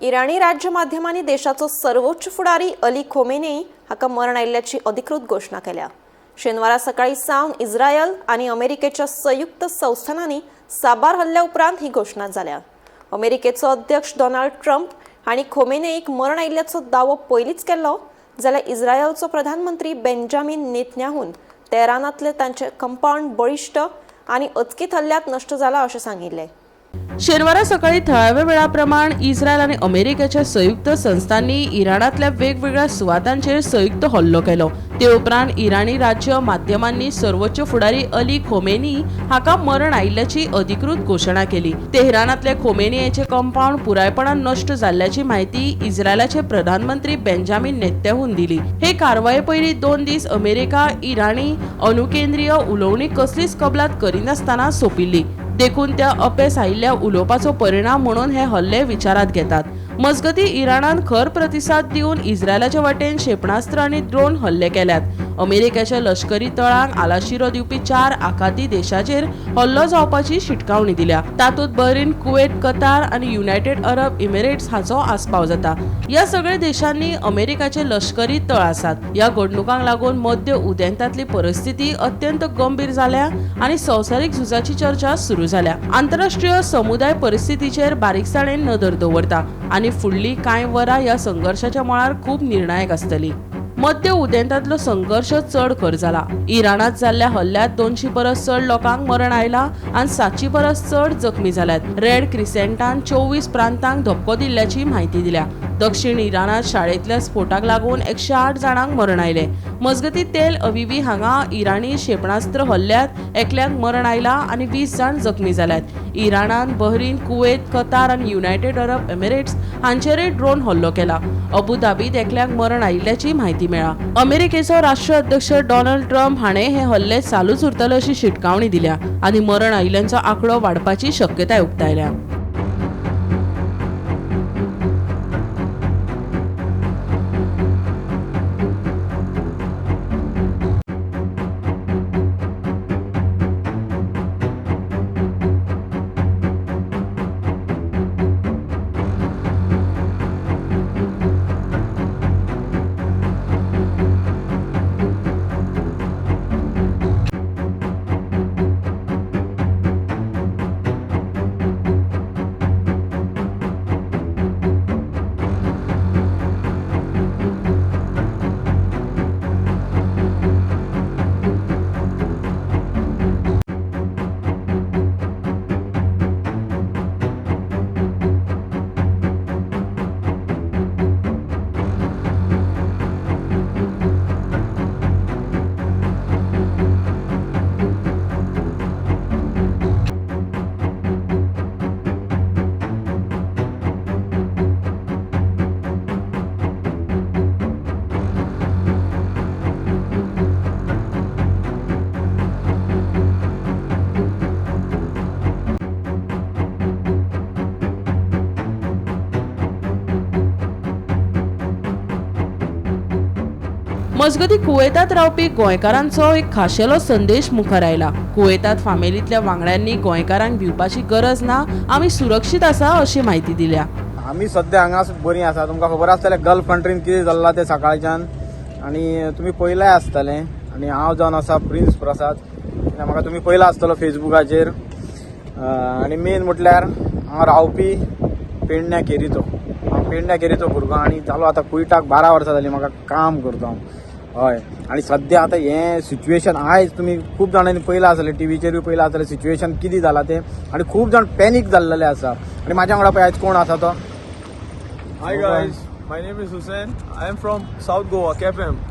इराणी राज्य माध्यमांनी देशाचो सर्वोच्च फुडारी अली खोमेनी हाका मरण आयिल्ल्याची अधिकृत घोषणा केल्या। शेनवारा सकाळी सावन इस्रायल आणि अमेरिकेच्या संयुक्त संस्थानांनी साबार हल्ल्या उपरांत ही घोषणा जाल्या। अमेरिकेचो अध्यक्ष डोनाल्ड ट्रम्प हांणी खोमेनीक मरण आयिल्ल्याचो दावो पयलींच केल्लो, जाल्यार इस्रायलचो प्रधानमंत्री बेंजामिन नेतन्याहून तेहरानांतले तांचे कंपाऊंड बळिश्ट आणि अचकीत हल्ल्यात नष्ट जाला अशें सांगिल्लें। शेनवारा सकाळी थळाव्या वेळाप्रमाण इस्रायल आणि अमेरिकेच्या संयुक्त संस्थांनी इराणातल्या वेगवेगळ्या सुवातांचेर संयुक्त हल्लो केलो। ते उपरांत इराणी राज्य माध्यमांनी सर्वोच्च फुडारी अली खोमेनी हाका मरण आयिल्ल्याची अधिकृत घोषणा केली। तेहरानातले खोमेनीचे कंपाऊंड पुरायपणान नष्ट जाल्ल्याची माहिती इस्रायलाचे प्रधानमंत्री बेंजामिन नेतन्याहून दिली। हे कारवाये पयलीं 2 दीस अमेरिका इराणी अणुकेंद्रीय उलोवणी कसलीच कबलात करिनासतना सोंपिल्ली। देखून त्या अपेस आयिल्ल्या उलोवपाचो परिणाम म्हणून हे हल्ले विचारात घेतात। मजगती इराणान खर प्रतिसाद दिवन इस्रायलाच्या वाटेन क्षेपणास्त्र आणि ड्रोन हल्ले केल्यात। अमेरिकेच्या लष्करी तळांक आलाशिरो दिवपी 4 आखाती देशाचेर हल्लो जावपाची शिटकावणी दिल्या। तातूंत बहरीन, कुवेत, कतार आणि युनायटेड अरब इमिरेट्स हाचो आस्पाव जाता। या सगळ्या देशांनी अमेरिकाचे लष्करी तळ आसात। या घडणुकांक लागून मध्य उदेंतातली परिस्थिती अत्यंत गंभीर जाल्या आणि संवसारीक झुजाची चर्चा सुरू जाल्या। आंतरराष्ट्रीय समुदाय परिस्थितीचेर बारीकसाणेन नदर दवरता आणि फुडली कांय वरां या संघर्षाच्या मळार खूप निर्णायक आसतली। मध्य उदेंतातलो संघर्ष चड खर जाला। इराणात जाल्ल्या हल्ल्यात 200 परस चड लोकांक मरण आयला आणि 700 परस चड जखमी जाल्यात। रेड क्रिसेंटान 24 प्रांतांक धपको दिल्ल्याची माहिती दिल्या। दक्षिण इराणात शाळेतल्या स्फोटाक लागून 108 जाणांक मरण आयले। मजगती तेल अविवी हांगा इराणी क्षेपणास्त्र हल्ल्यात एकल्याक मरण आयला आणि 20 जाण जखमी जाल्यात। इराणान बहरीन, कुवेत, कतार आणि युनायटेड अरब इमिरेट्स हांचेरय ड्रोन हल्लो केला। अबू धाबीत एकल्याक मरण आयिल्ल्याची माहिती मेळ्ळा। अमेरिकेचो राष्ट्राध्यक्ष डोनाल्ड ट्रम्प हाणें हे हल्ले चालूच उरतले अशी शिटकावणी दिल्या आणि मरण आयिल्ल्यांचो आंकडो वाडपाची शक्यताय उक्तायल्या। मजगती कुवेतात रावपी गोंयकारांचो एक खाशेलो संदेश मुखार आयला। कुवेतात फामिलीतल्या वांगड्यांनी गोंयकारांक भिवपाची गरज ना, आमी सुरक्षीत आसा अशी माहिती दिल्या। आमी सध्या हांगा बरी आसा। तुमकां खबर आसतलें गल्फ कंट्रीन कितें जाल्लां तें सकाळच्यान, आनी तुमी पळयलाय आसतलें। आनी हांव जावन आसा प्रिन्स प्रसाद, म्हाका तुमी पळयला आसतलो फेसबुकाचेर। आनी मेन म्हटल्यार हांव रावपी पेडण्या केरीचो। हांव पेडण्या केरीचो भुरगो आनी जालो आतां कुयटाक 12 वर्सां जालीं म्हाका काम करता हांव। हय, आनी सध्या आतां हें सिच्युएशन आयज तुमी खूब जाणांनी पळयलां आसतलें, टीव्हीचेरूय पळयलां आसतलें सिच्युएशन कितें जालां तें, आनी खूब जाण पॅनीक जाल्लेले आसा। आनी म्हाज्या वांगडा पळय आयज कोण आसा तो। Hi guys, my name is Hussein. I am from South Goa, KFM.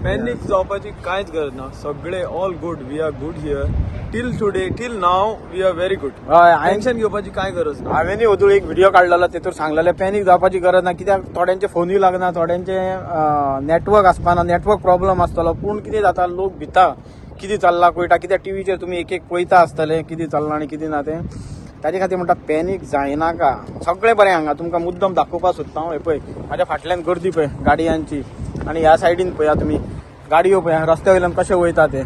Panic जावपाची कांयच गरज ना, सगळे all good, we are good here till today, till now we are very good. Tension घेवपाची काय गरज ना। हांवेंनी वदूळ एक व्हिडिओ काडलेलो, तेतूर सांगलेले पॅनीक जावपाची गरज ना, कित्याक थोड्यांचे फोनूय लागना, थोड्यांचे नेटवर्क आसपाना, नेटवर्क प्रॉब्लम आसतलो। पूण कितें जाता, लोक भिता कितें चल्लां कुयटा, कित्याक टीव्हीचेर तुमी एक पळयता आसतलें कितें चल्लां आनी कितें ना तें। ताजे खातीर म्हणटा पॅनीक जायनाका, सगळें बरें हांगा। तुमकां मुद्दम दाखोवपाक सोदता हांव। हे पळय म्हाज्या फाटल्यान गर्दी पळय गाडयांची, आनी ह्या सायडीन पळया तुमी गाडयो पळया रस्त्या वयल्यान कशे वयता ते।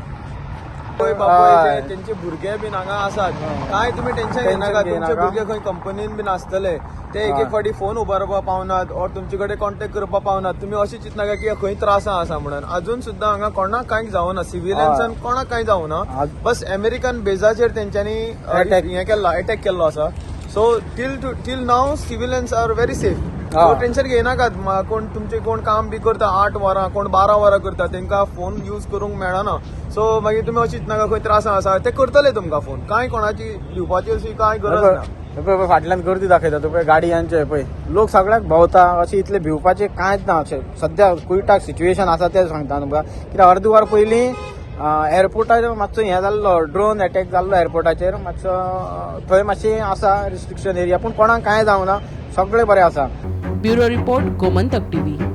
पळय बाबा तेंचे भुरगे बीन हांगा आसात काय तुमी टेन्शन घेनाका घेनाका. तुमचे भुरगे खंय कंपनीन बीन आसतले ते एक एक फावटी फोन उबारपाक पावनात और तुमचे कडेन कॉन्टॅक्ट करपाक पावनात तुमी अशें चिंतनाका की खंय त्रासां आसा म्हणून अजून सुद्दां हांगा कोणाक कांय जावना सिव्हिलियन्सान कोणाक कांय जावना बस अमेरिकन बेजाचेर तेंच्यांनी हें केल्लो अटॅक केल्लो आसा सो टील नाव civilians are very safe tension घेनाकात कोण तुमचे कोण काम बी करता 8 वरां कोण 12 वरां करता तांकां फोन यूज करूंक मेळना सो मागीर तुमी अशीं चिंतनाका खंय त्रासां आसा ते करतले तुमकां फोन कांय कोणाची लिवपाची अशी कांय गरज ना पळय फाटल्यान गर्दी दाखयता तूं पळय गाडयांचे पळय लोक सगळ्याक भोंवता अशें इतले भिवपाचें कांयच ना अशें सद्या कुयटाक सिच्युएशन आसा तें सांगता तुमकां कित्याक अर्द वर पयलीं एअरपोर्टार मातसो हें जाल्लो ड्रोन अटॅक जाल्लो एअरपोर्टाचेर मातसो थंय मातशें आसा रिस्ट्रिक्शन एरिया पूण कोणाक कांय जावना सगळें बरें आसा ब्युरो रिपोर्ट गोमंतक टीव्ही